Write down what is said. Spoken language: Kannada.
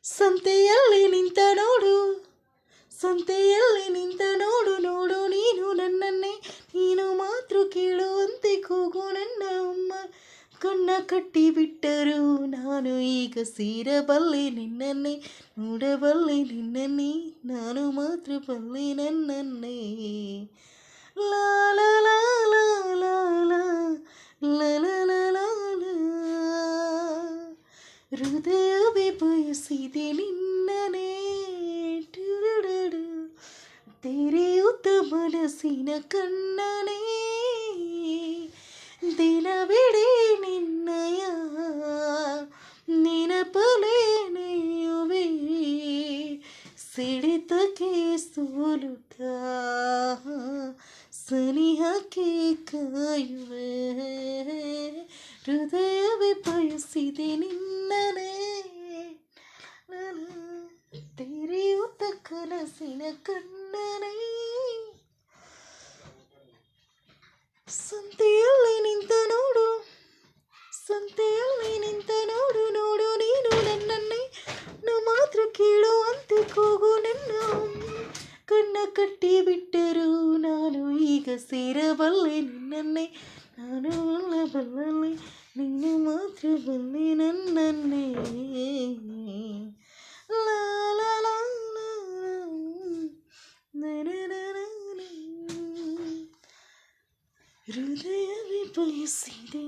ಸಂತೆಯಲ್ಲಿ ನಿಂತ ನೋಡು, ಸಂತೆಯಲ್ಲಿ ನಿಂತ ನೋಡು ನೋಡು ನೀನು ನನ್ನನ್ನೇ, ನೀನು ಮಾತ್ರ ಕೇಳುವಂತೆ ಕೂಗು ನನ್ನ ಅಮ್ಮ. ಕಣ್ಣ ಕಟ್ಟಿಬಿಟ್ಟರು ನಾನು ಈಗ ಸೇರಬಲ್ಲೆ ನಿನ್ನನ್ನೇ, ನೋಡಬಲ್ಲೆ ನಿನ್ನನ್ನೇ, ನಾನು ಮಾತ್ರ ಬಲ್ಲೆ ನನ್ನನ್ನೇ. ಲಾ ಲಾ ಲಾ ಲಾ ಲಾ ಲಾ ಲಾ ಲಾ ಲಾ ಲಾ ಲಾ. ಹೃದಯವೇ ಬಯಸಿದೆ ನಿನ್ನನೇ, ಟುರುಡುಡು. ತೆರೆಯುತ್ತ ಮನಸ್ಸಿನ ಕಣ್ಣನೇ, ದಿನವಿಡೀ ನಿನ್ನಯ ನೆನಪಲೇ ನೆಯುವೆ, ಸಿಡಿತಕ್ಕೆ ಸೋಲುತ್ತಾ ಸನಿಹಕ್ಕೆ ಕಾಯುವೆ. ಹೃದಯವೇ ಬಯಸಿದೆ ನಿನ್ನನೇ, ತೆರೆಯುತ್ತ ಕನಸಿನ ಕಣ್ಣನೇ. ಸಂತೆಯಲ್ಲಿ ನಿಂತ ನೋಡು, ಸಂತೆಯಲ್ಲಿ ನಿಂತ ನೋಡು ನೋಡು ನೀನು ನನ್ನನ್ನೇ, ನಾನು ಮಾತ್ರ ಕೇಳುವಂತೆ ಕೂಗು ನನ್ನ ಅಮ್ಮ. ಕಣ್ಣ ಕಟ್ಟಿಬಿಟ್ಟರು ನಾನು ಈಗ ಸೇರಬಲ್ಲೆ ನಿನ್ನನ್ನೇ, ನಾನು ಬಲ್ಲಬಲ್ಲೆ, ನೀನು ಮಾತ್ರ ಬಲ್ಲೆ ನನ್ನನ್ನೇ. ಲಾ ಲಾ ಲಾ ಲಾ ಲಾ. ಹೃದಯವೇ ಬಯಸಿದೆ.